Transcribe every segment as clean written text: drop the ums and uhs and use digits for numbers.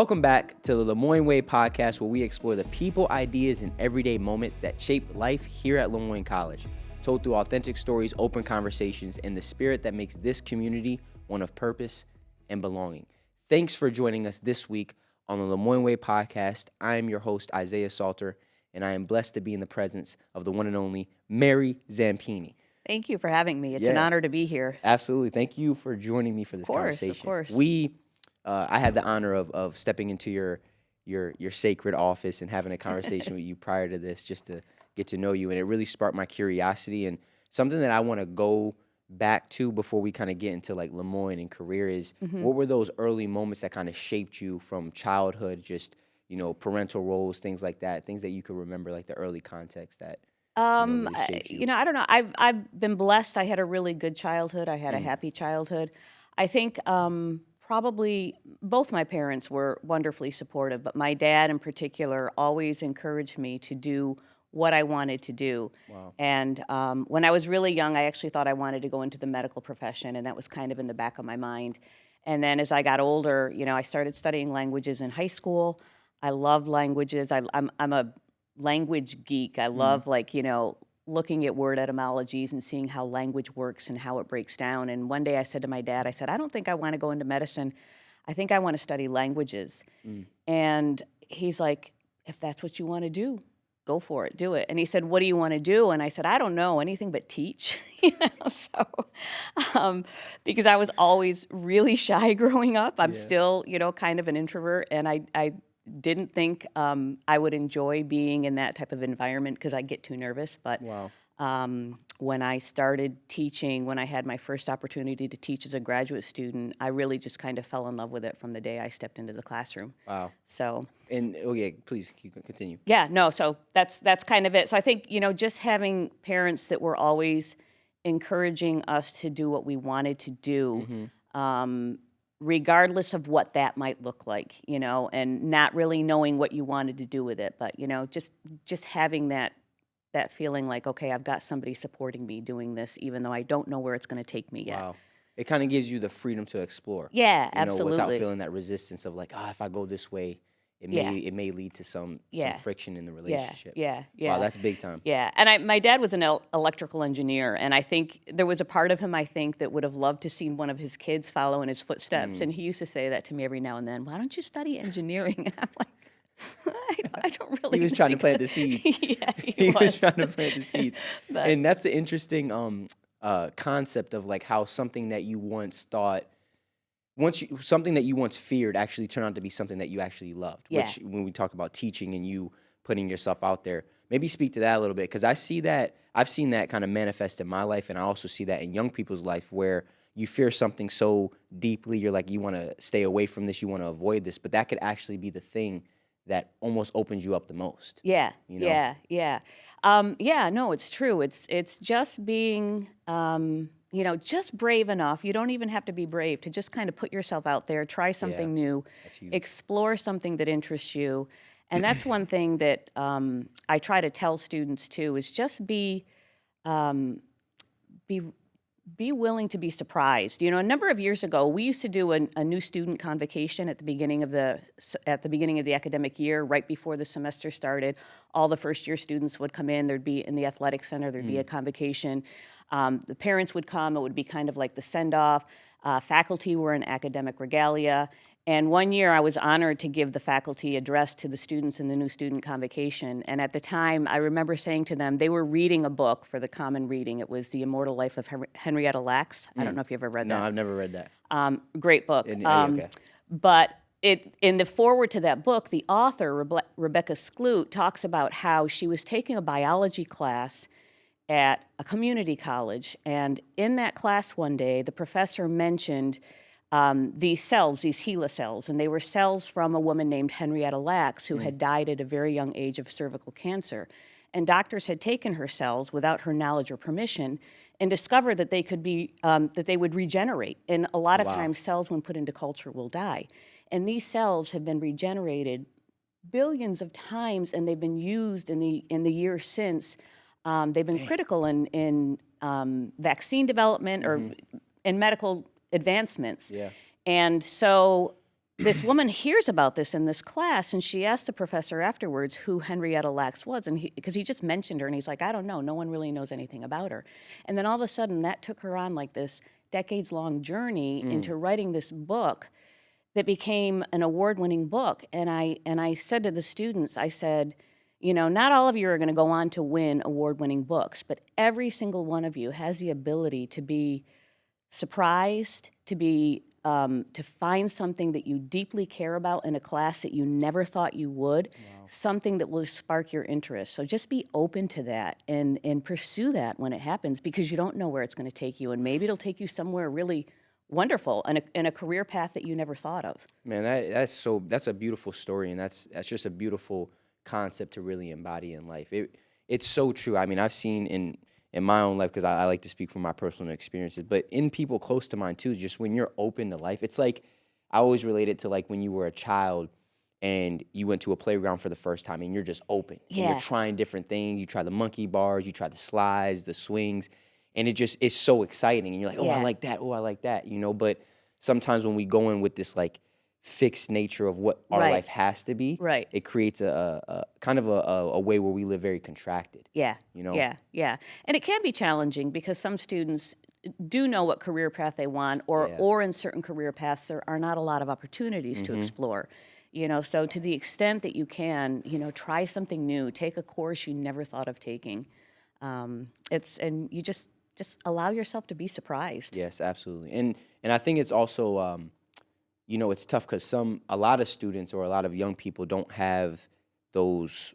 Welcome back to the Moyne Way Podcast, where we explore the people, ideas, and everyday moments that shape life here at Moyne College, told through authentic stories, open conversations, and the spirit that makes this community one of purpose and belonging. Thanks for joining us this week on the Moyne Way Podcast. I am your host, Isaiah Salter, and I am blessed to be in the presence of the one and only Mary Zampini. Thank you for having me. It's an honor to be here. Absolutely. Thank you for joining me for this conversation. Of course. I had the honor of stepping into your sacred office and having a conversation with you prior to this, just to get to know you, and it really sparked my curiosity. And something that I want to go back to before we kind of get into like Lemoyne and career is, what were those early moments that kind of shaped you from childhood, just, you know, parental roles, things like that, things that you could remember, like the early context that really shaped you? I don't know. I've been blessed. I had a really good childhood. I had a happy childhood. I think probably both my parents were wonderfully supportive, but my dad in particular always encouraged me to do what I wanted to do. Wow. And when I was really young, I actually thought I wanted to go into the medical profession, and that was kind of in the back of my mind. And then as I got older, you know, I started studying languages in high school. I loved languages. I'm a language geek. I love, like, you know, looking at word etymologies and seeing how language works and how it breaks down. And one day I said to my dad, I said, I don't think I want to go into medicine. I think I want to study languages. And he's like, if that's what you want to do, go for it, do it. And he said, what do you want to do? And I said, I don't know, anything but teach. Because I was always really shy growing up. I'm still, you know, kind of an introvert. And I didn't think I would enjoy being in that type of environment because I get too nervous. But when I started teaching, when I had my first opportunity to teach as a graduate student, I really just kind of fell in love with it from the day I stepped into the classroom. Wow. So. And please continue. Yeah, no, so that's kind of it. So I think, you know, just having parents that were always encouraging us to do what we wanted to do, regardless of what that might look like, you know, and not really knowing what you wanted to do with it. But, you know, just having that feeling like, okay, I've got somebody supporting me doing this, even though I don't know where it's going to take me yet. Wow. It kind of gives you the freedom to explore. Yeah, you absolutely. know, without feeling that resistance of like, if I go this way, it may lead to some friction in the relationship. Yeah. Wow, that's big time. Yeah, and my dad was an electrical engineer, and I think there was a part of him, I think, that would have loved to see one of his kids follow in his footsteps, and he used to say that to me every now and then, why don't you study engineering? And I'm like, I don't really. He was trying to plant the seeds. Yeah, he was trying to plant the seeds. And that's an interesting concept of like how something that you once thought, something that you once feared actually turned out to be something that you actually loved. Yeah. Which, when we talk about teaching and you putting yourself out there, maybe speak to that a little bit, because I've seen that kind of manifest in my life, and I also see that in young people's life where you fear something so deeply, you're like, you want to stay away from this, you want to avoid this, but that could actually be the thing that almost opens you up the most. Yeah, you know? yeah. No, it's true. It's just being, you know, just brave enough. You don't even have to be brave to just kind of put yourself out there, try something new, explore something that interests you. And that's one thing that I try to tell students too, is just be willing to be surprised. You know, a number of years ago, we used to do a new student convocation at the beginning of the academic year, right before the semester started. All the first year students would come in. There'd be in the athletic center. There'd be a convocation. The parents would come. It would be kind of like the send off. Faculty were in academic regalia. And one year I was honored to give the faculty address to the students in the new student convocation. And at the time, I remember saying to them, they were reading a book for the common reading. It was The Immortal Life of Henrietta Lacks. I don't know if you've ever read that. No, I've never read that. Great book. Okay. But in the foreword to that book, the author, Rebecca Skloot, talks about how she was taking a biology class at a community college. And in that class one day, the professor mentioned these cells, these HeLa cells, and they were cells from a woman named Henrietta Lacks who had died at a very young age of cervical cancer. And doctors had taken her cells without her knowledge or permission and discovered that they could be, that they would regenerate. And a lot of times cells when put into culture will die. And these cells have been regenerated billions of times, and they've been used in the years since. They've been critical in vaccine development or in medical advancements. Yeah. And so this woman hears about this in this class, and she asked the professor afterwards who Henrietta Lacks was, and because he just mentioned her, and he's like, I don't know, no one really knows anything about her. And then all of a sudden, that took her on like this decades-long journey into writing this book that became an award-winning book. And I said to the students, I said, you know, not all of you are going to go on to win award-winning books, but every single one of you has the ability to be surprised, to find something that you deeply care about in a class that you never thought you would, something that will spark your interest. So just be open to that and pursue that when it happens, because you don't know where it's going to take you, and maybe it'll take you somewhere really wonderful and in a career path that you never thought of. Man, that's a beautiful story, and that's just a beautiful concept to really embody in life. It's so true. I mean, I've seen in my own life, because I like to speak from my personal experiences, but in people close to mine too, just when you're open to life, it's like, I always relate it to like when you were a child and you went to a playground for the first time and you're just open. Yeah. And you're trying different things. You try the monkey bars, you try the slides, the swings, and it just is so exciting. And you're like, oh, I like that. Oh, I like that, you know? But sometimes when we go in with this like fixed nature of what our life has to be, it creates a kind of a way where we live very contracted. Yeah. You know? Yeah. And it can be challenging because some students do know what career path they want, or in certain career paths there are not a lot of opportunities to explore. You know, so to the extent that you can, you know, try something new, take a course you never thought of taking. And you just allow yourself to be surprised. Yes, absolutely. And I think it's also you know, it's tough because a lot of students or a lot of young people don't have those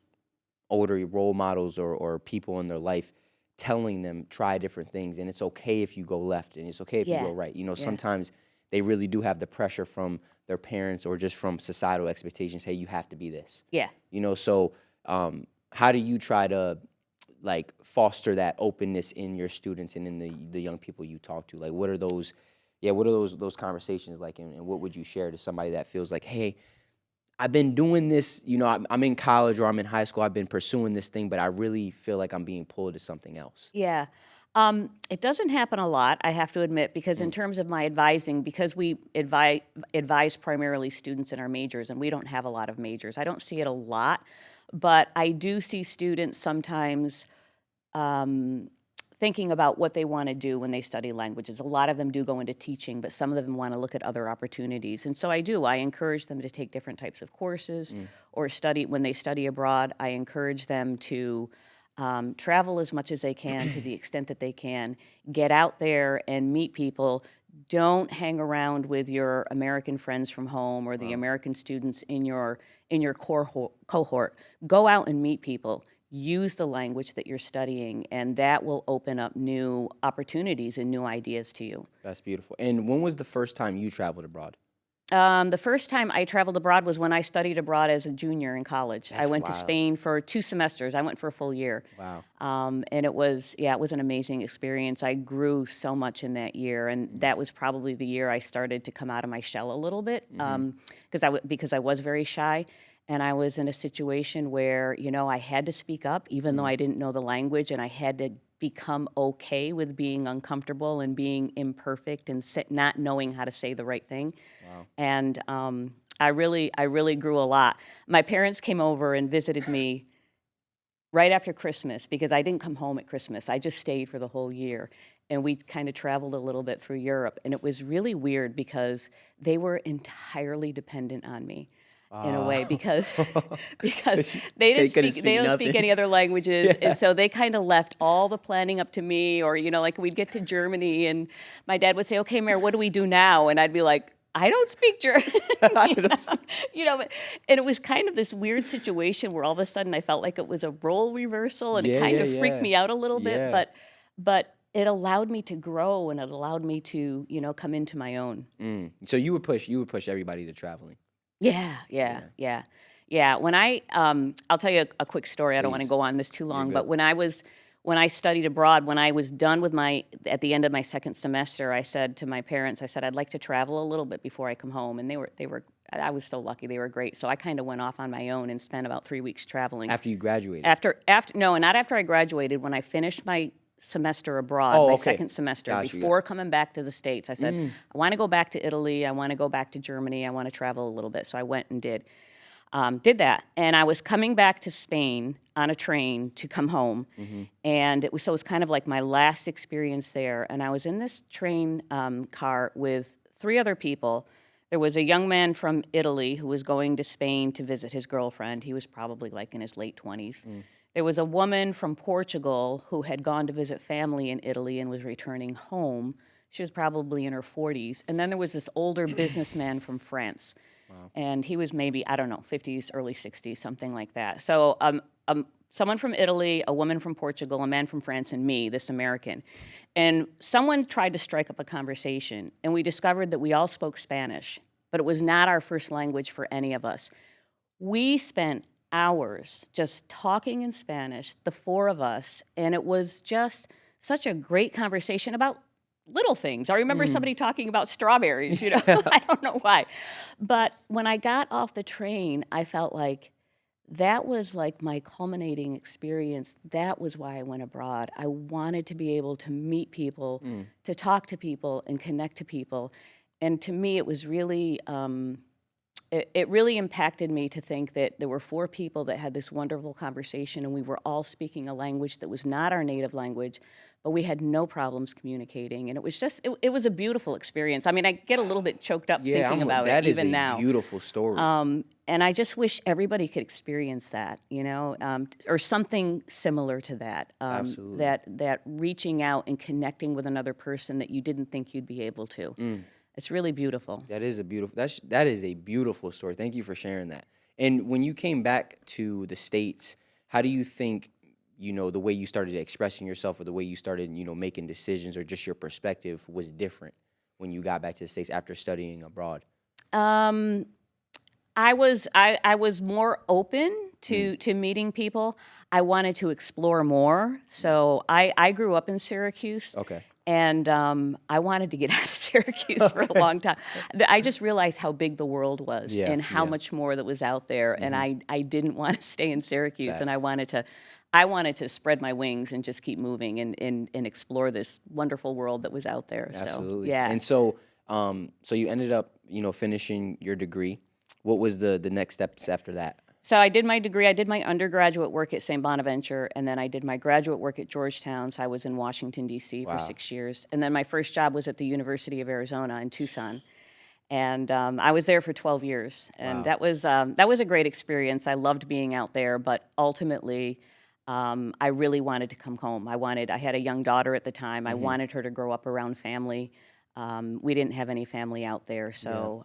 older role models or people in their life telling them try different things, and it's okay if you go left and it's okay if you go right. You know, sometimes they really do have the pressure from their parents or just from societal expectations. Hey, you have to be this. Yeah. You know, so how do you try to like foster that openness in your students and in the young people you talk to? Like, what are those? Yeah, what are those conversations like, and what would you share to somebody that feels like, hey, I've been doing this, you know, I'm in college or I'm in high school, I've been pursuing this thing, but I really feel like I'm being pulled to something else? Yeah. It doesn't happen a lot, I have to admit, because in terms of my advising, because we advise primarily students in our majors, and we don't have a lot of majors, I don't see it a lot, but I do see students sometimes thinking about what they want to do when they study languages. A lot of them do go into teaching, but some of them want to look at other opportunities. And so I encourage them to take different types of courses or study. When they study abroad, I encourage them to travel as much as they can to the extent that they can, get out there and meet people. Don't hang around with your American friends from home or the American students in your cohort. Go out and meet people. Use the language that you're studying, and that will open up new opportunities and new ideas to you. That's beautiful. And when was the first time you traveled abroad? The first time I traveled abroad was when I studied abroad as a junior in college. I went to Spain for 2 semesters. I went for a full year. Wow. And it was an amazing experience. I grew so much in that year, and that was probably the year I started to come out of my shell a little bit, because I was very shy. And I was in a situation where, you know, I had to speak up, even though I didn't know the language, and I had to become okay with being uncomfortable and being imperfect and not knowing how to say the right thing. Wow. And I really grew a lot. My parents came over and visited me right after Christmas, because I didn't come home at Christmas. I just stayed for the whole year. And we kind of traveled a little bit through Europe. And it was really weird because they were entirely dependent on me. In a way, because they don't speak any other languages, and so they kind of left all the planning up to me. Or, you know, like we'd get to Germany, and my dad would say, "Okay, Mary, what do we do now?" And I'd be like, "I don't speak German." you know, and it was kind of this weird situation where all of a sudden I felt like it was a role reversal, and it kind of freaked me out a little bit. But it allowed me to grow, and it allowed me to, you know, come into my own. So you would push everybody to traveling. Yeah. When I'll tell you a quick story. I don't want to go on this too long, but when I studied abroad, when I was done with at the end of my second semester, I said to my parents, I said, I'd like to travel a little bit before I come home. And I was so lucky. They were great. So I kind of went off on my own and spent about 3 weeks traveling. After you graduated? No, not after I graduated. When I finished my semester abroad, Oh, my okay. second semester, Got you, before coming back to the States. I said, I want to go back to Italy. I want to go back to Germany. I want to travel a little bit. So I went and did that. And I was coming back to Spain on a train to come home. And it was kind of like my last experience there. And I was in this train car with 3 other people. There was a young man from Italy who was going to Spain to visit his girlfriend. He was probably like in his late 20s. There was a woman from Portugal who had gone to visit family in Italy and was returning home. She was probably in her 40s. And then there was this older businessman from France. Wow. And he was maybe, I don't know, 50s, early 60s, something like that. So someone from Italy, a woman from Portugal, a man from France, and me, this American. And someone tried to strike up a conversation, and we discovered that we all spoke Spanish, but it was not our first language for any of us. We spent hours just talking in Spanish, the 4 of us, and it was just such a great conversation about little things. I remember somebody talking about strawberries, I don't know why. But when I got off the train, I felt like that was like my culminating experience. That was why I went abroad. I wanted to be able to meet people, to talk to people, and connect to people. And to me, it was really, it really impacted me to think that there were 4 people that had this wonderful conversation, and we were all speaking a language that was not our native language, but we had no problems communicating. And it was just, it was a beautiful experience. I mean, I get a little bit choked up thinking about it even now. That is a beautiful story. And I just wish everybody could experience that, or something similar to that. Absolutely. That reaching out and connecting with another person that you didn't think you'd be able to. It's really beautiful. That is a beautiful story. Thank you for sharing that. And when you came back to the States, how do you think, the way you started expressing yourself or the way you started, making decisions or just your perspective was different when you got back to the States after studying abroad? I was more open to meeting people. I wanted to explore more. So I grew up in Syracuse. Okay. And I wanted to get out of Syracuse for a long time. I just realized how big the world was and how much more that was out there. And I didn't want to stay in Syracuse. Facts. And I wanted to spread my wings and just keep moving and explore this wonderful world that was out there. Absolutely. So, yeah. And so you ended up, finishing your degree. What was the next steps after that? So I did my degree. I did my undergraduate work at St. Bonaventure, and then I did my graduate work at Georgetown. So I was in Washington, D.C. for 6 years. And then my first job was at the University of Arizona in Tucson. And I was there for 12 years. And that was a great experience. I loved being out there, but ultimately I really wanted to come home. I had a young daughter at the time. I wanted her to grow up around family. We didn't have any family out there, so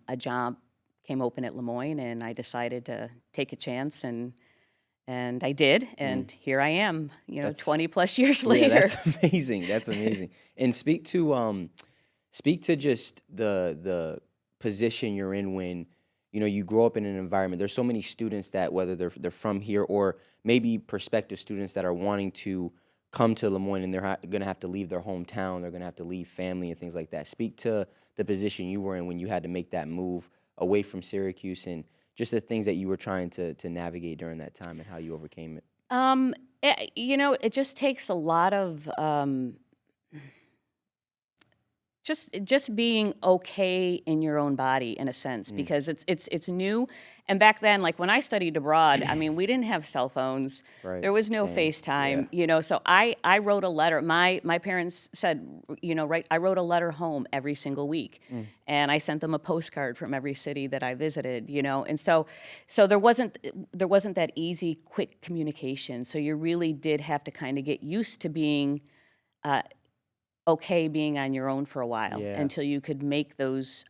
a job came open at Le Moyne, and I decided to take a chance, and I did, and here I am, 20 plus years later. Yeah, that's amazing. That's amazing. And speak to just the position you're in when you grow up in an environment. There's so many students that, whether they're from here or maybe prospective students that are wanting to come to Le Moyne, and they're going to have to leave their hometown. They're going to have to leave family and things like that. Speak to the position you were in when you had to make that move away from Syracuse, and just the things that you were trying to navigate during that time and how you overcame it. It just takes a lot of just being okay in your own body, in a sense, because it's new. And back then, like when I studied abroad, I mean, we didn't have cell phones. Right. There was no FaceTime, so I wrote a letter. My parents said, I wrote a letter home every single week. And I sent them a postcard from every city that I visited, and so there wasn't that easy, quick communication. So you really did have to kind of get used to being okay being on your own for a while until you could make those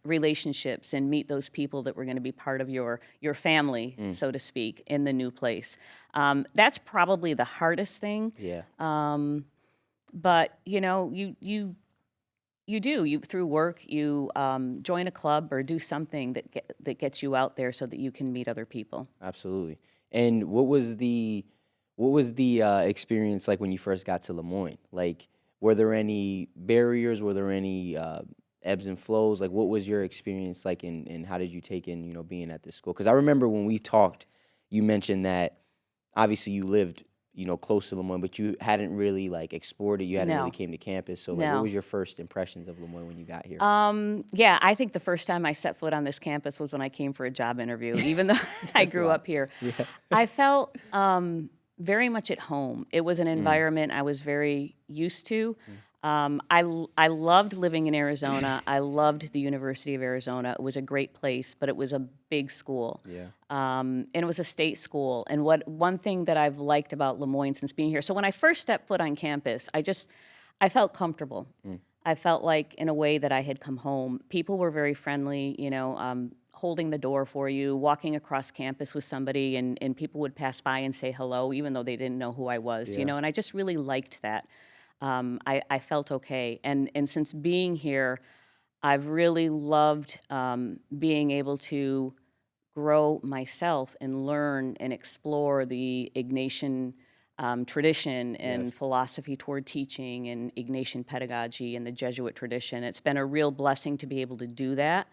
relationships and meet those people that were going to be part of your family, so to speak, in the new place. That's probably the hardest thing. Yeah. But you through work, you join a club or do something that gets you out there so that you can meet other people. Absolutely. And what was the experience like when you first got to Le Moyne? Like, were there any barriers? Were there any ebbs and flows? Like, what was your experience like, and how did you take in, being at this school? Because I remember when we talked, you mentioned that obviously you lived, close to Lemoyne, but you hadn't really like explored it. You hadn't No. really came to campus. So like, No. what was your first impressions of Lemoyne when you got here? Yeah, I think the first time I set foot on this campus was when I came for a job interview. Even though I grew up here, I felt very much at home. It was an environment I was very used to. I loved living in Arizona. I loved the University of Arizona. It was a great place, but it was a big school. Yeah. And it was a state school. And one thing that I've liked about Lemoyne since being here, so when I first stepped foot on campus, I felt comfortable. I felt like in a way that I had come home. People were very friendly, holding the door for you, walking across campus with somebody, and people would pass by and say hello, even though they didn't know who I was, and I just really liked that. I felt okay. And since being here, I've really loved being able to grow myself and learn and explore the Ignatian tradition and philosophy toward teaching and Ignatian pedagogy and the Jesuit tradition. It's been a real blessing to be able to do that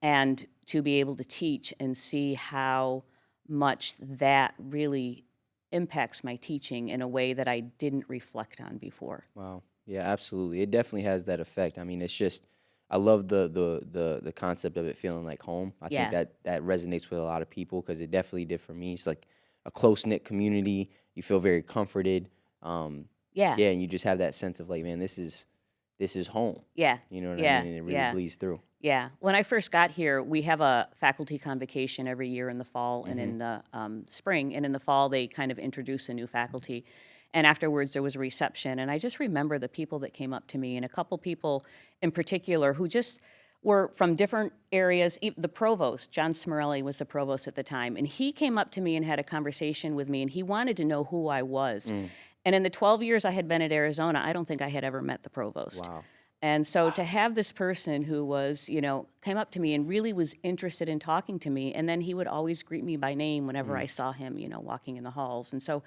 and to be able to teach and see how much that really impacts my teaching in a way that I didn't reflect on before. Wow. Yeah, absolutely. It definitely has that effect. I mean, it's just, I love the concept of it feeling like home. I think that resonates with a lot of people because it definitely did for me. It's like a close-knit community. You feel very comforted. And you just have that sense of like, man, this is home. Yeah. You know what I mean? And it really bleeds through. Yeah. When I first got here, we have a faculty convocation every year in the fall and in the spring. And in the fall, they kind of introduce a new faculty. And afterwards, there was a reception. And I just remember the people that came up to me, and a couple people in particular who just were from different areas. The provost, John Smirelli, was the provost at the time. And he came up to me and had a conversation with me, and he wanted to know who I was. And in the 12 years I had been at Arizona, I don't think I had ever met the provost. Wow. And so to have this person who was, came up to me and really was interested in talking to me, and then he would always greet me by name whenever I saw him, walking in the halls. And so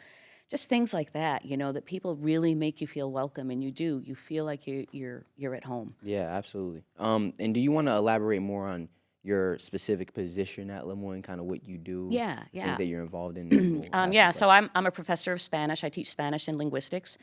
just things like that, that people really make you feel welcome, and you feel like you're at home. Yeah, absolutely. And do you want to elaborate more on your specific position at Lemoyne, kind of what you do? Yeah. Things that you're involved in? So I'm a professor of Spanish. I teach Spanish and linguistics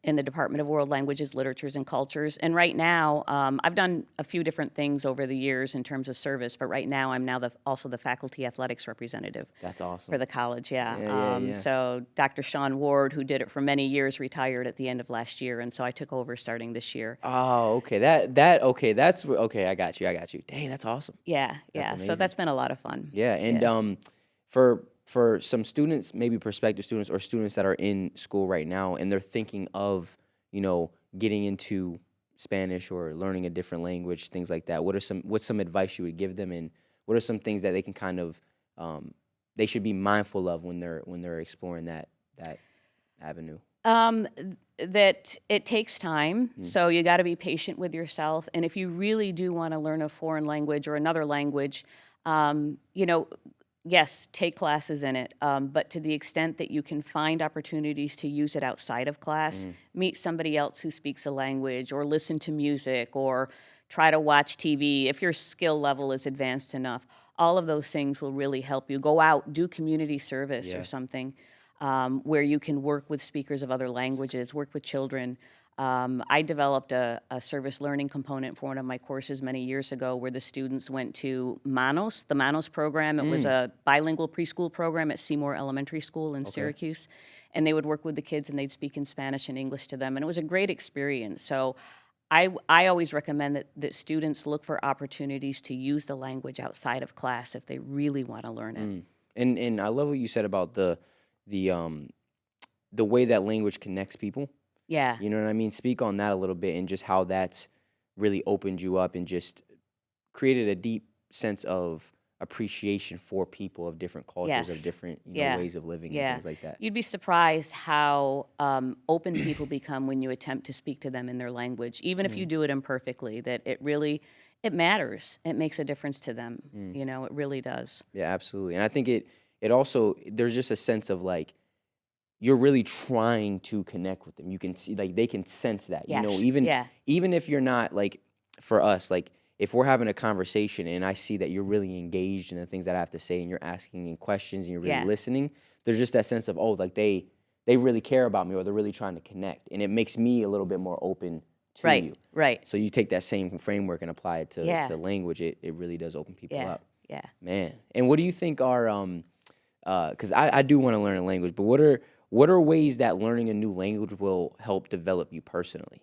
in the Department of World Languages, Literatures, and Cultures. And right now, I've done a few different things over the years in terms of service, but right now I'm now also the faculty athletics representative. That's awesome. For the college, Yeah. So Dr. Sean Ward, who did it for many years, retired at the end of last year, and so I took over starting this year. Oh, okay. Okay. I got you. Dang, that's awesome. Yeah. That's So that's been a lot of fun. Yeah, and for some students, maybe prospective students or students that are in school right now, and they're thinking of getting into Spanish or learning a different language, things like that. What's some advice you would give them, and what are some things that they can kind of they should be mindful of when they're exploring that avenue? That it takes time, so you got to be patient with yourself. And if you really do want to learn a foreign language or another language, yes, take classes in it. But to the extent that you can find opportunities to use it outside of class, meet somebody else who speaks a language, or listen to music, or try to watch TV. If your skill level is advanced enough, all of those things will really help you. Go out, do community service or something. Where you can work with speakers of other languages, work with children. I developed a service learning component for one of my courses many years ago where the students went to Manos, the Manos program. It was a bilingual preschool program at Seymour Elementary School in Syracuse. And they would work with the kids, and they'd speak in Spanish and English to them. And it was a great experience. So I always recommend that students look for opportunities to use the language outside of class if they really want to learn it. And I love what you said about the way that language connects people. Yeah. You know what I mean? Speak on that a little bit, and just how that's really opened you up and just created a deep sense of appreciation for people of different cultures, of different ways of living and things like that. You'd be surprised how open people become when you attempt to speak to them in their language, even if you do it imperfectly, that it matters. It makes a difference to them. It really does. Yeah, absolutely. And I think it also, there's just a sense of like, you're really trying to connect with them. You can see, like, they can sense that, even if you're not, like, for us, like, if we're having a conversation and I see that you're really engaged in the things that I have to say, and you're asking questions and you're really listening, there's just that sense of, oh, like, they they really care about me or they're really trying to connect. And it makes me a little bit more open to you. Right. So you take that same framework and apply it Yeah. to language, it really does open people Yeah. up. Yeah. Man. And what do you think are, because I do want to learn a language, but what are ways that learning a new language will help develop you personally?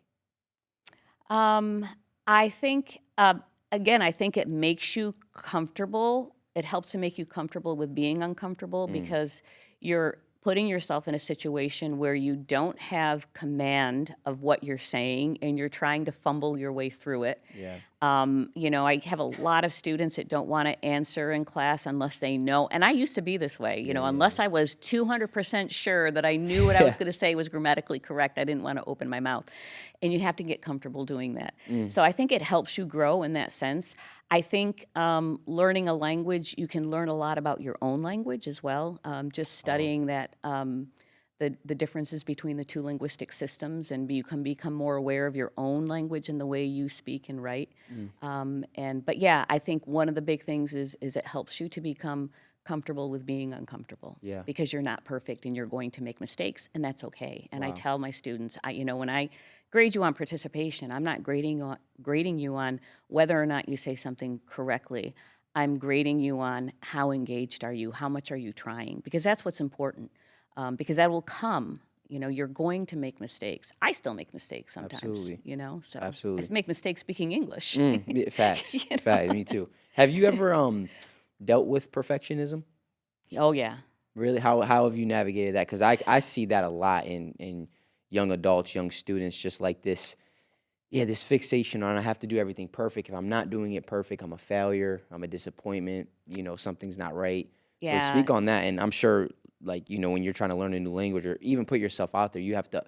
I think, again, I think it makes you comfortable. It helps to make you comfortable with being uncomfortable because you're putting yourself in a situation where you don't have command of what you're saying and you're trying to fumble your way through it. Yeah. I have a lot of students that don't want to answer in class unless they know. And I used to be this way, unless I was 200% sure that I knew what I was going to say was grammatically correct, I didn't want to open my mouth. And you have to get comfortable doing that. So I think it helps you grow in that sense. I think learning a language, you can learn a lot about your own language as well. Just studying that. The differences between the two linguistic systems, and you can become more aware of your own language and the way you speak and write. But yeah, I think one of the big things is it helps you to become comfortable with being uncomfortable. Yeah. Because you're not perfect and you're going to make mistakes, and that's okay. And I Wow. tell my students, when I grade you on participation, I'm not grading you on whether or not you say something correctly. I'm grading you on how engaged are you, how much are you trying, because that's what's important. Because that will come. You're going to make mistakes. I still make mistakes sometimes. Absolutely. So Absolutely. I make mistakes speaking English. Yeah, facts. You know? Facts. Me too. Have you ever dealt with perfectionism? Oh yeah. Really? How have you navigated that? Because I see that a lot in young adults, young students, just like this. Yeah, this fixation on I have to do everything perfect. If I'm not doing it perfect, I'm a failure. I'm a disappointment. Something's not right. Yeah. So speak on that. And I'm sure, when you're trying to learn a new language or even put yourself out there, you have to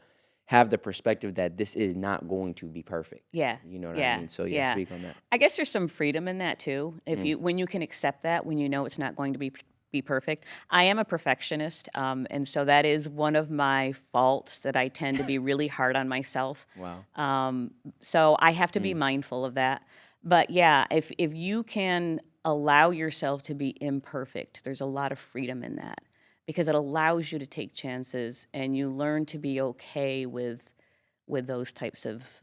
have the perspective that this is not going to be perfect. Yeah. You know what Yeah. I mean? So Yeah. speak on that. I guess there's some freedom in that too. When you can accept that, when you know it's not going to be perfect. I am a perfectionist, and so that is one of my faults, that I tend to be really hard on myself. Wow. So I have to be mindful of that. But yeah, if you can allow yourself to be imperfect, there's a lot of freedom in that, because it allows you to take chances and you learn to be okay with those types of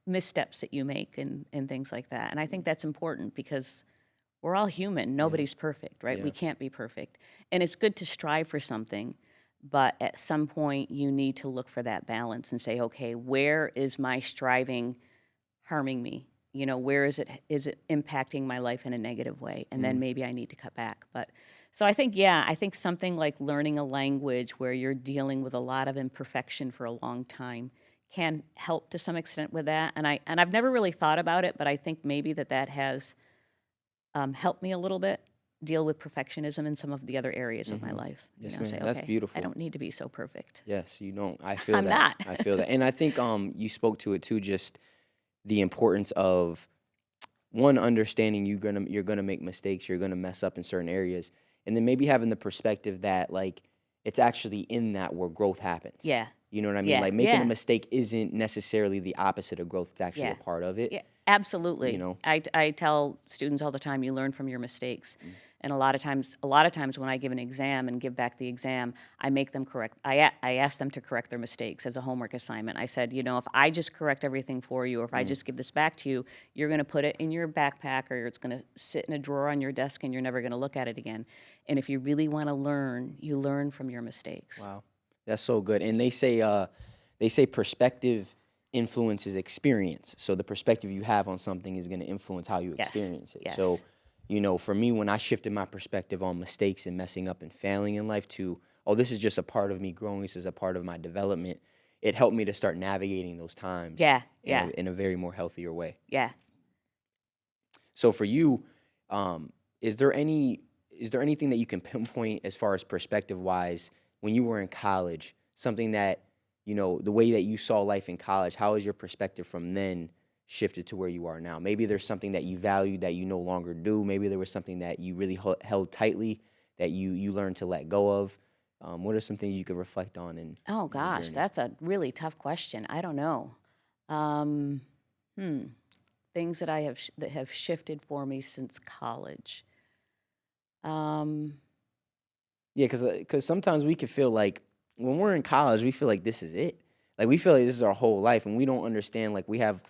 missteps that you make and things like that. And I think that's important because we're all human. Nobody's perfect, right? Yeah. We can't be perfect. And it's good to strive for something, but at some point you need to look for that balance and say, okay, where is my striving harming me? Where is it impacting my life in a negative way? And then maybe I need to cut back. But so I think something like learning a language where you're dealing with a lot of imperfection for a long time can help to some extent with that. And I've never really thought about it, but I think maybe that has helped me a little bit deal with perfectionism in some of the other areas of my life. Yes, Say, ma'am. That's okay, beautiful. I don't need to be so perfect. Yes, you don't. I feel I'm that. not. I feel that. And I think you spoke to it too, just the importance of one, understanding you're gonna make mistakes, you're gonna mess up in certain areas, and then maybe having the perspective that it's actually in that where growth happens. Yeah. You know what I mean? Yeah, Like making yeah. a mistake isn't necessarily the opposite of growth. It's actually Yeah. a part of it. Yeah, absolutely. You know? I tell students all the time, you learn from your mistakes. And a lot of times when I give an exam and give back the exam, I make them correct. I ask them to correct their mistakes as a homework assignment. I said, if I just correct everything for you, or if I just give this back to you, you're going to put it in your backpack, or it's going to sit in a drawer on your desk, and you're never going to look at it again. And if you really want to learn, you learn from your mistakes. Wow, that's so good. And they say perspective influences experience. So the perspective you have on something is going to influence how you Yes. experience it. Yes. So, for me, when I shifted my perspective on mistakes and messing up and failing in life to, oh, this is just a part of me growing, this is a part of my development, it helped me to start navigating those times in a very more healthier way. Yeah. So for you, is there anything that you can pinpoint as far as perspective wise when you were in college, something that, the way that you saw life in college, how has your perspective from then shifted to where you are now? Maybe there's something that you valued that you no longer do. Maybe there was something that you really held tightly that you learned to let go of. What are some things you could reflect on? Oh gosh, journey? that's a really tough question. I don't know. Things that that have shifted for me since college. Yeah, because sometimes we can feel like when we're in college, we feel like this is it. Like we feel like this is our whole life, and we don't understand like we have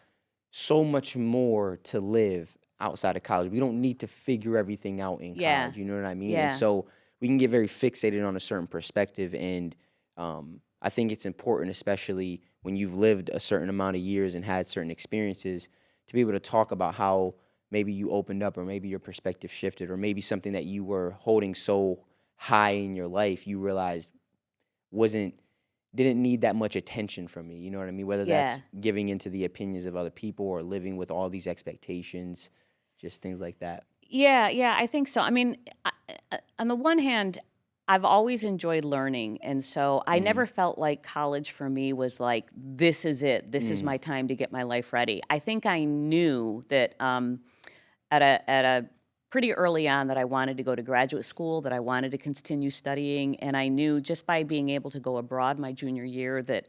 so much more to live outside of college. We don't need to figure everything out in Yeah. college. You know what I mean? Yeah. And so we can get very fixated on a certain perspective. And I think it's important, especially when you've lived a certain amount of years and had certain experiences, to be able to talk about how maybe you opened up, or maybe your perspective shifted, or maybe something that you were holding so high in your life you realized didn't need that much attention from me. You know what I mean? Whether Yeah. that's giving into the opinions of other people or living with all these expectations, just things like that. Yeah, I think so. I mean, on the one hand, I've always enjoyed learning, and so I never felt like college for me was like, this is it. This is my time to get my life ready. I think I knew that at a pretty early on that I wanted to go to graduate school, that I wanted to continue studying, and I knew just by being able to go abroad my junior year that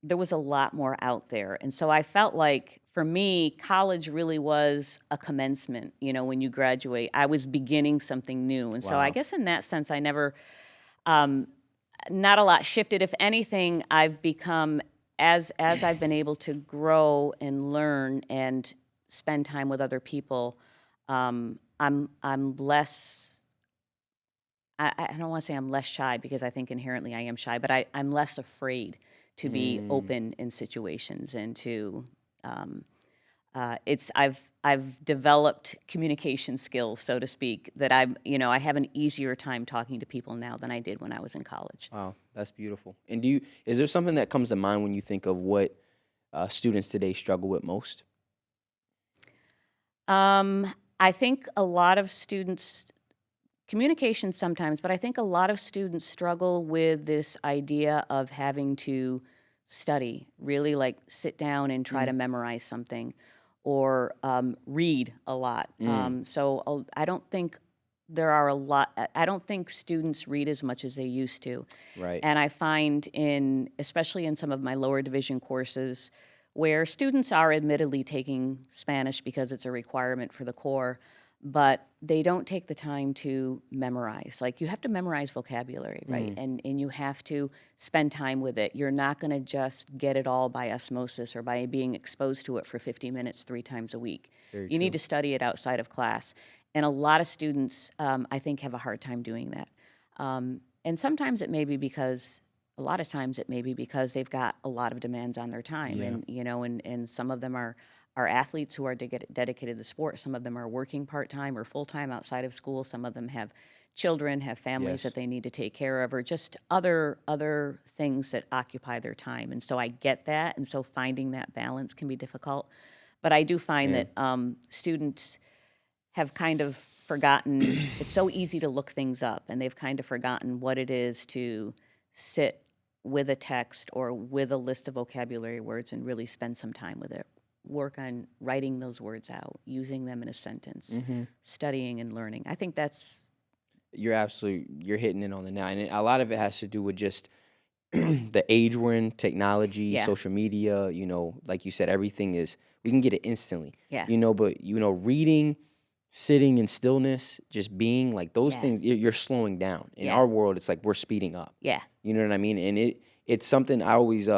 there was a lot more out there. And so I felt like for me, college really was a commencement. You know, when you graduate, I was beginning something new. And so I Wow. guess in that sense, I never, not a lot shifted. If anything, I've become, as I've been able to grow and learn and spend time with other people, I'm less, I don't want to say I'm less shy, because I think inherently I am shy, but I'm less afraid to be open in situations and to I've developed communication skills, so to speak, that I have an easier time talking to people now than I did when I was in college. Wow, that's beautiful. And is there something that comes to mind when you think of what students today struggle with most? I think a lot of students, communication sometimes, but I think a lot of students struggle with this idea of having to study, really like sit down and try to memorize something, or read a lot. So I don't think there are a lot, I don't think students read as much as they used to. Right. And I find especially in some of my lower division courses, where students are admittedly taking Spanish because it's a requirement for the core, but they don't take the time to memorize. Like, you have to memorize vocabulary, right? And you have to spend time with it. You're not going to just get it all by osmosis or by being exposed to it for 50 minutes 3 times a week. Very You need true. to study it outside of class. And a lot of students, I think, have a hard time doing that. And sometimes it may be because, a lot of times it may be because they've got a lot of demands on their time. Yeah. And some of them are athletes who are dedicated to sport. Some of them are working part-time or full-time outside of school. Some of them have children, have families Yes. that they need to take care of, or just other things that occupy their time. And so I get that. And so finding that balance can be difficult. But I do find Yeah. that students have kind of forgotten, it's so easy to look things up, and they've kind of forgotten what it is to sit with a text or with a list of vocabulary words and really spend some time with it. Work on writing those words out, using them in a sentence, studying and learning. I think that's... You're hitting it on the nail. And a lot of it has to do with just the age we're in, technology, Yeah. social media, like you said, we can get it instantly. Yeah. But reading, sitting in stillness, just being, like, those Yeah. things, you're slowing down. In Yeah. our world, it's like we're speeding up. Yeah. You know what I mean? And it's something I always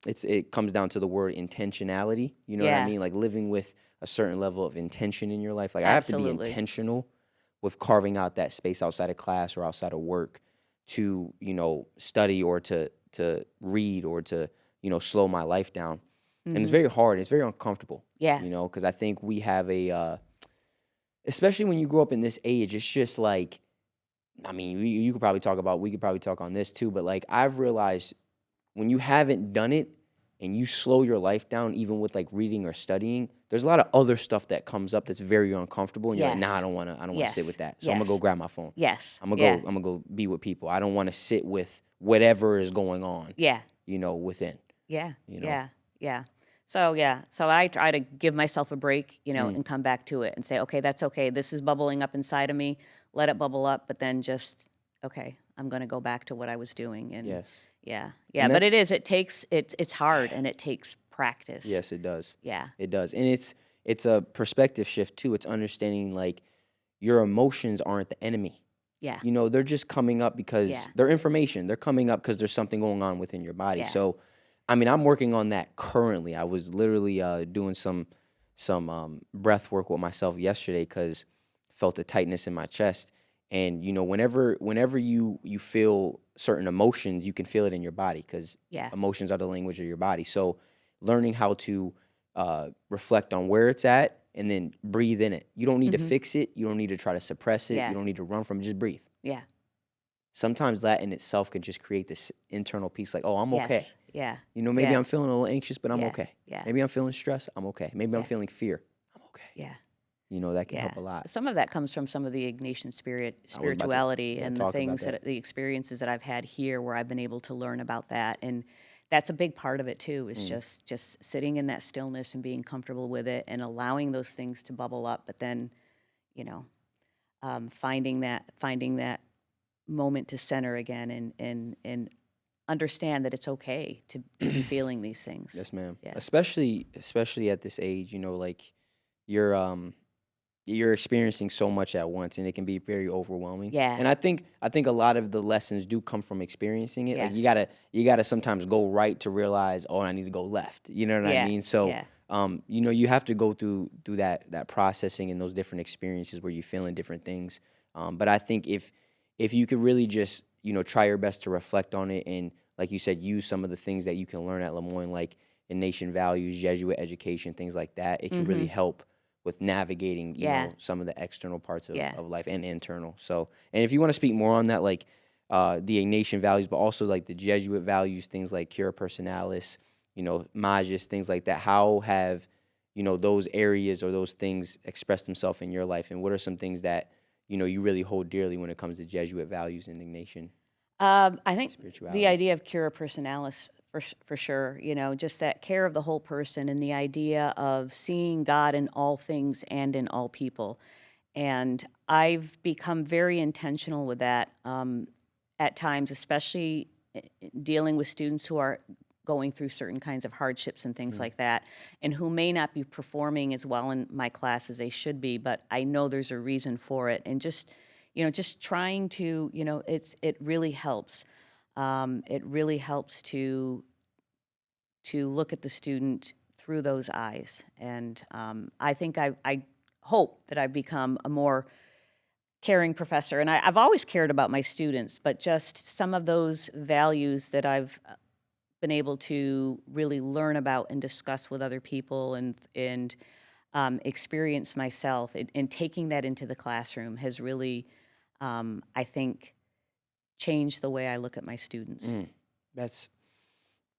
it comes down to the word intentionality. You know what I Yeah. mean? Like living with a certain level of intention in your life. Like I have to be Absolutely. intentional with carving out that space outside of class or outside of work to, study or to read or to, slow my life down. And it's very hard. It's very uncomfortable. Yeah. Because I think we have especially when you grow up in this age, it's just like, I mean, we could probably talk on this too, but like I've realized when you haven't done it and you slow your life down, even with like reading or studying, there's a lot of other stuff that comes up that's very uncomfortable, and you're like, Yes. nah, I don't want to sit Yes. with that. So I'm gonna Yes. go grab my phone. Yes. I'm Yeah. gonna go be with people. I don't want to sit with whatever is going on, Yeah. within. Yeah. You know? Yeah. So I try to give myself a break, and come back to it and say, okay, that's okay. This is bubbling up inside of me. Let it bubble up, but then just, okay, I'm going to go back to what I was doing. And Yes. yeah. And But it's hard, and it takes practice. Yes, it does. Yeah. It does. And it's a perspective shift too. It's understanding like your emotions aren't the enemy. Yeah. You know, they're just coming up because Yeah. they're information. They're coming up because there's something going on within your body. Yeah. So, I mean, I'm working on that currently. I was literally doing some breath work with myself yesterday because felt a tightness in my chest. And you know, whenever you feel certain emotions, you can feel it in your body because Yeah. emotions are the language of your body. So, learning how to reflect on where it's at and then breathe in it. You don't need to fix it. You don't need to try to suppress it. Yeah. You don't need to run from it. Just breathe. Yeah. Sometimes that in itself can just create this internal peace like, oh, I'm okay. Yes. Yeah. You know, maybe Yeah. I'm feeling a little anxious, but I'm Yeah. okay. Yeah. Maybe I'm feeling stressed. I'm okay. Maybe I'm Yeah. feeling fear. I'm okay. Yeah. You know, that can Yeah. help a lot. Some of that comes from some of the Ignatian spirituality yeah, and the talk about things that. the experiences that I've had here where I've been able to learn about that. And that's a big part of it too, is just sitting in that stillness and being comfortable with it and allowing those things to bubble up. But then, you know, finding that moment to center again and understand that it's okay to be feeling these things. Yes, ma'am. Yeah. Especially at this age, you know, like you're experiencing so much at once and it can be very overwhelming. Yeah. And I think a lot of the lessons do come from experiencing it. Like Yes. you gotta sometimes go right to realize, oh, I need to go left. You know what Yeah. I mean? So Yeah. you know, you have to go through that processing and those different experiences where you're feeling different things. But I think if you could really just, you know, try your best to reflect on it and, like you said, use some of the things that you can learn at Moyne, like Ignatian values, Jesuit education, things like that, it can really help with navigating, you Yeah. know, some of the external parts Yeah. of life and internal. So, and if you want to speak more on that, like the Ignatian values, but also like the Jesuit values, things like cura personalis, you know, magis, things like that, how have, you know, those areas or those things expressed themselves in your life? And what are some things that, you know, you really hold dearly when it comes to Jesuit values and Ignatian I think spirituality? the idea of cura personalis, for sure, you know, just that care of the whole person and the idea of seeing God in all things and in all people. And I've become very intentional with that at times, especially dealing with students who are going through certain kinds of hardships and things like that, and who may not be performing as well in my class as they should be, but I know there's a reason for it. And just, you know, just trying to, you know, it really helps. It really helps to look at the student through those eyes. And I think I hope that I've become a more caring professor. And I've always cared about my students, but just some of those values that I've been able to really learn about and discuss with other people and experience myself and taking that into the classroom has really, I think, changed the way I look at my students. That's,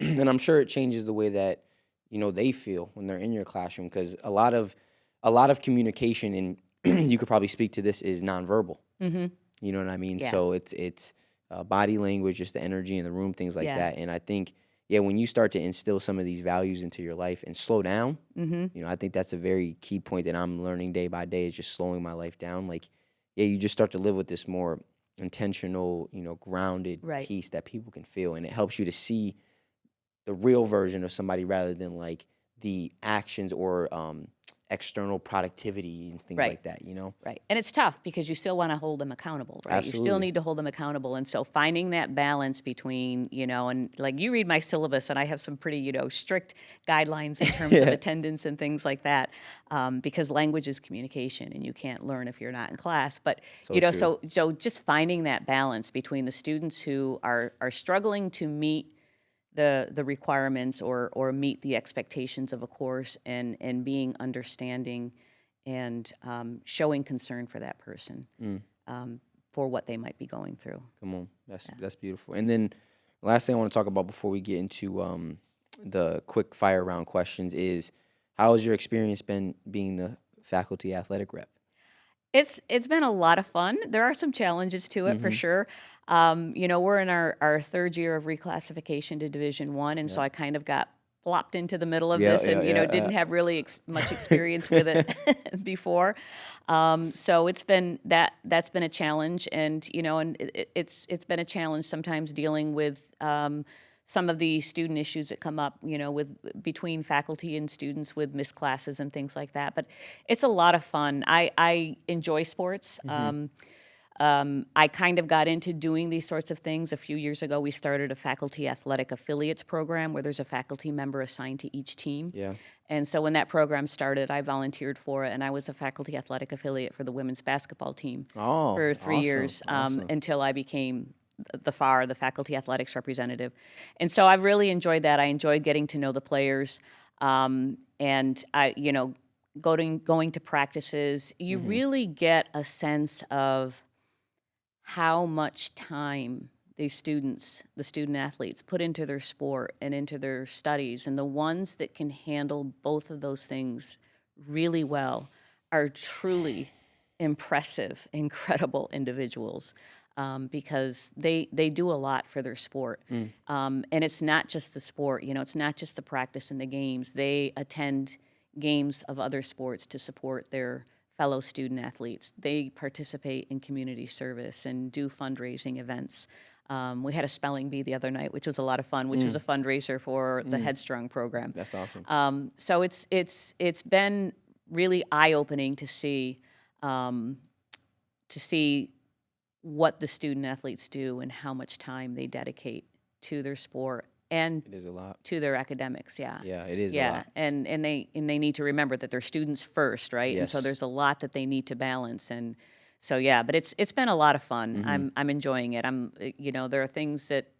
and I'm sure it changes the way that, you know, they feel when they're in your classroom, because a lot of communication, and you could probably speak to this, is nonverbal. Mm-hmm. You know what I mean? Yeah. So it's body language, just the energy in the room, things like Yeah. that. And I think, yeah, when you start to instill some of these values into your life and slow down, you know, I think that's a very key point that I'm learning day by day, is just slowing my life down. Like, yeah, you just start to live with this more intentional, you know, grounded Right. peace that people can feel. And it helps you to see the real version of somebody rather than like the actions or external productivity and things Right. like that, you know? Right. And it's tough because you still want to hold them accountable, right? You still Absolutely. need to hold them accountable. And so finding that balance between, you know, and like you read my syllabus and I have some pretty, you know, strict guidelines in terms of attendance and things like that, because language is communication and you can't learn if you're not in class. But, So you know, true. so just finding that balance between the students who are struggling to meet the requirements or meet the expectations of a course and being understanding and showing concern for that person for what they might be going through. Come on, that's beautiful. And then last thing I want to talk about before we get into the quick fire round questions is, how has your experience been being the faculty athletic rep? It's been a lot of fun. There are some challenges to it for sure. You know, we're in our third year of reclassification to Division I, and so I kind of got plopped into the middle of this, and you know, didn't have really much experience with it before. So it's been that's been a challenge, and you know, and it's been a challenge sometimes dealing with some of the student issues that come up, you know, with between faculty and students with missed classes and things like that. But it's a lot of fun. I enjoy sports. I kind of got into doing these sorts of things. A few years ago, we started a faculty athletic affiliates program where there's a faculty member assigned to each team. Yeah. And so when that program started, I volunteered for it, and I was a faculty athletic affiliate for the women's basketball team for 3 years until I became the FAR, the faculty athletics representative. And so I've really enjoyed that. I enjoyed getting to know the players, and going to practices. You really get a sense of how much time the student athletes put into their sport and into their studies, and the ones that can handle both of those things really well are truly impressive, incredible individuals, because they do a lot for their sport. And it's not just the sport, it's not just the practice and the games. They attend games of other sports to support their fellow student athletes. They participate in community service and do fundraising events. We had a spelling bee the other night, which was a lot of fun, which was a fundraiser for the Headstrong program. That's awesome. So it's been really eye-opening to see what the student athletes do and how much time they dedicate to their sport and It is a lot. to their academics. Yeah, It is a yeah, lot. and they need to remember that they're students first, right? And so Yes. there's a lot that they need to balance, and so yeah. But it's been a lot of fun. I'm enjoying it. There are things that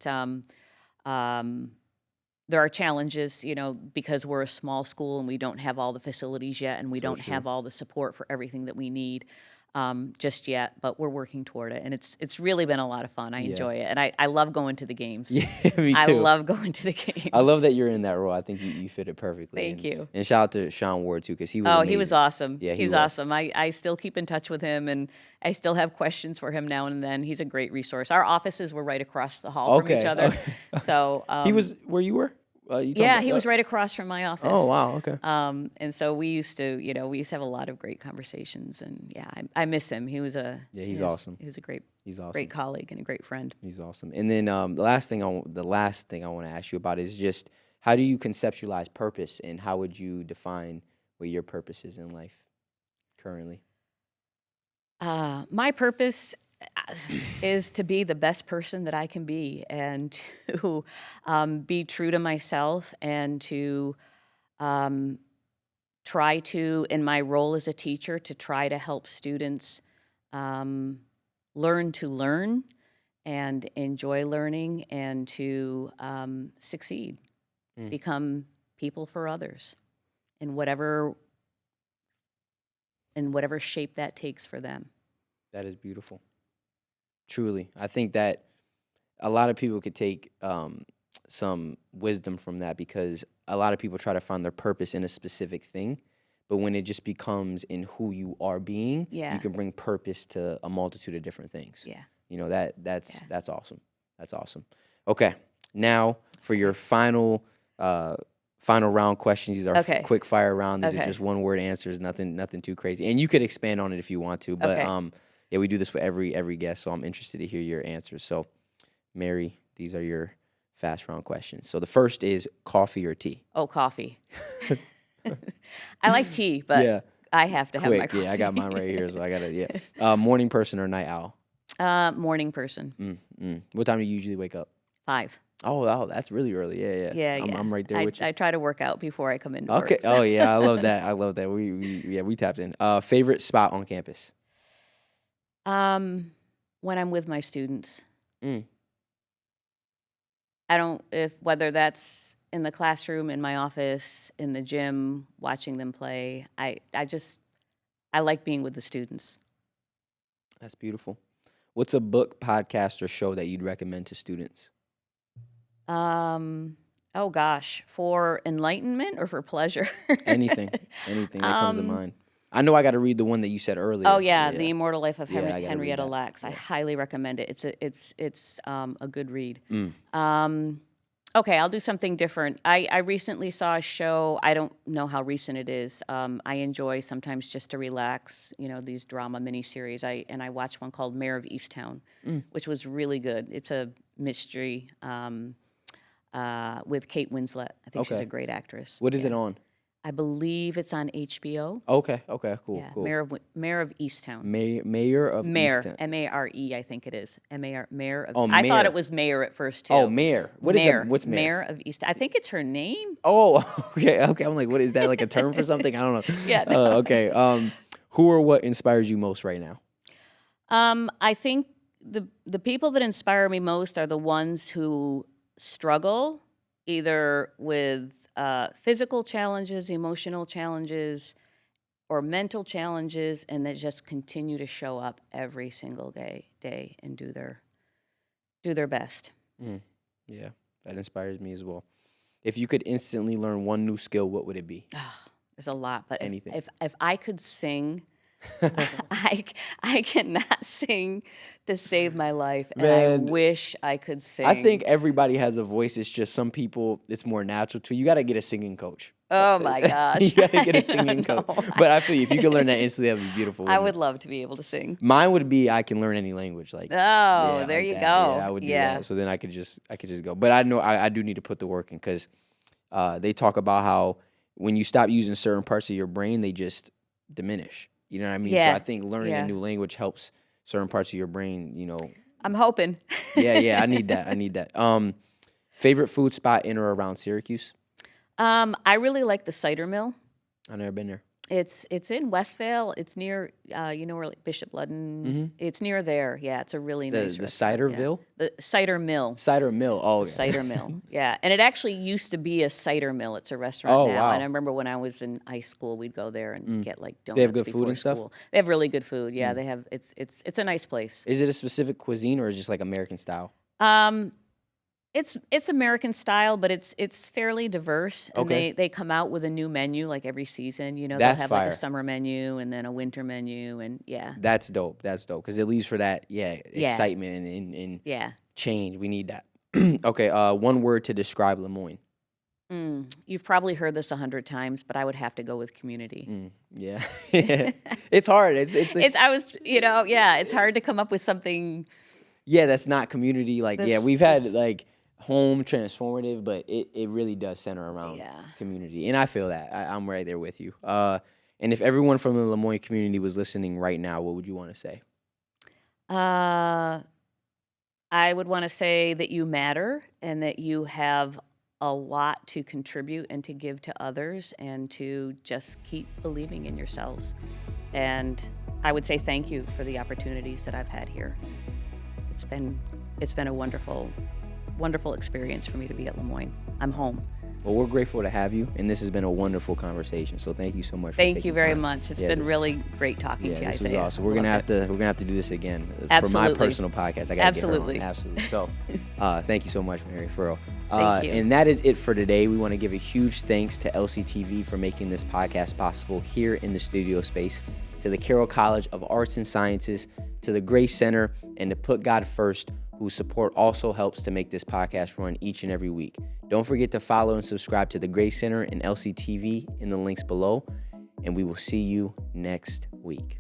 there are challenges, because we're a small school and we don't have all the facilities yet, and we don't have all the support for everything that we need just yet. But we're working toward it, and it's really been a lot of fun. I enjoy it, and I love going to the games. Yeah, me too. I love going to the games. I love that you're in that role. I think you fit it perfectly. Thank you. And shout out to Sean Ward too, because he was He was amazing. awesome. Yeah, he's was. awesome. I still keep in touch with him, and I still have questions for him now and then. He's a great resource. Our offices were right across the hall from each other. Okay. So He was where you were? he was right across from my office. Oh, wow. Okay. And so we used to have a lot of great conversations, and I miss him. He was he's awesome. He was a great He's awesome. great colleague and a great friend. He's awesome. And then the last thing I want to ask you about is just how do you conceptualize purpose, and how would you define what your purpose is in life currently? My purpose is to be the best person that I can be, and to be true to myself, and to try to, in my role as a teacher, to try to help students learn to learn and enjoy learning, and to succeed, become people for others in whatever shape that takes for them. That is beautiful. Truly. I think that a lot of people could take some wisdom from that, because a lot of people try to find their purpose in a specific thing. But when it just becomes in who you are being, Yeah. you can bring purpose to a multitude of different things. Yeah. That's awesome. That's awesome. Okay. Now for your final round questions. These are Okay. quick fire round. These are Okay. just one word answers, nothing too crazy. And you could expand on it if you want to, but Okay. yeah, we do this with every guest, so I'm interested to hear your answers. So, Mary, these are your fast round questions. So the first is coffee or tea? Oh, coffee. I like tea, but Yeah. I have to have my Quick, coffee. yeah, I got mine right here, so I got it. Yeah. Morning person or night owl? Morning person. What time do you usually wake up? 5. Oh, wow, that's really early. Yeah. I'm right there with you. I try to work out before I come into Okay. work. So. Oh yeah, I love that. I love that. We tapped in. Favorite spot on campus? When I'm with my students. Mm. Whether that's in the classroom, in my office, in the gym, watching them play. I like being with the students. That's beautiful. What's a book, podcast, or show that you'd recommend to students? Oh gosh, for enlightenment or for pleasure? Anything that comes to mind. I know I got to read the one that you said earlier. Oh yeah, The Immortal Life of Yeah, I gotta read Henrietta that. Lacks. I highly recommend it. It's a good read. Mm. Okay, I'll do something different. I recently saw a show. I don't know how recent it is. I enjoy sometimes just to relax. These drama miniseries. I watched one called Mayor of Easttown, which was really good. It's a mystery with Kate Winslet. I think she's Okay. a great actress. What is it on? I believe it's on HBO. Okay, cool, Yeah, cool. Mayor of Easttown. Mayor of Mayor, Easton. M-A-R-E, I think it is. Mayor of. Oh, I thought Mayor. it was Mayor at first too. Oh, Mayor. What is Mayor. that? What's Mayor? Mayor of East. I think it's her name. Oh, okay. I'm like, what is that? Like a term for something? I don't know. Yeah, no. Okay. Who or what inspires you most right now? I think the people that inspire me most are the ones who struggle either with physical challenges, emotional challenges, or mental challenges, and they just continue to show up every single day and do their best. Yeah, that inspires me as well. If you could instantly learn one new skill, what would it be? There's a lot, but Anything. if I could sing, I cannot sing to save my life, and I Man. wish I could sing. I think everybody has a voice. It's just some people, it's more natural to. You got to get a singing coach. Oh my gosh, You got to get a I singing don't coach. know. But I feel you. If you could learn that instantly, that would be beautiful. I wouldn't would it? love to be able to sing. Mine would be I can learn any language. Like Oh, yeah, there like you that. go. Yeah, I would do Yeah. that. So then I could just go. But I know I do need to put the work in because they talk about how when you stop using certain parts of your brain, they just diminish. You know what I mean? Yeah. So I think learning Yeah. a new language helps certain parts of your brain. I'm hoping. Yeah. I need that. Favorite food spot in or around Syracuse? I really like the cider mill. I've never been there. It's in Westvale. It's near, where like Bishop Ludden. It's near there. Yeah, it's a really nice The restaurant, yeah. Ciderville? The cider mill. Cider Mill. Oh, The yeah. cider mill. Yeah, and it actually used to be a cider mill. It's a restaurant Oh, now. wow. And I remember when I was in high school, we'd go there and get like donuts. They have good food before and stuff? school. They have really good food. Yeah, they have. It's a nice place. Is it a specific cuisine or is it just like American style? It's American style, but it's fairly diverse. And Okay. they come out with a new menu like every season. They'll That's have like fire. a summer menu and then a winter menu, and yeah, That's dope. Because it leaves for that, excitement and yeah. change. We need that. Okay, one word to describe Lemoyne. You've probably heard this 100 times, but I would have to go with community. Yeah. It's hard. It's hard to come up with something. Yeah, that's not community. Like, we've had like home transformative, but it really does center around community. And I feel that. I'm right there with you. And if everyone from the Lemoyne community was listening right now, what would you want to say? I would want to say that you matter and that you have a lot to contribute and to give to others, and to just keep believing in yourselves. And I would say thank you for the opportunities that I've had here. It's been a wonderful experience for me to be at Lemoyne. I'm home. Well, we're grateful to have you, and this has been a wonderful conversation. So thank you so much. Thank you very time. much. It's been really great talking to you, this was Isaiah. awesome. We're gonna have to do this again for my Absolutely. personal podcast. I gotta Absolutely. get her on. Absolutely. So, thank you so much, Mary, for real. Thank you. And that is it for today. We want to give a huge thanks to LCTV for making this podcast possible here in the studio space, to the Carroll College of Arts and Sciences, to the Grace Center, and to Put God First, whose support also helps to make this podcast run each and every week. Don't forget to follow and subscribe to the Grace Center and LCTV in the links below, and we will see you next week.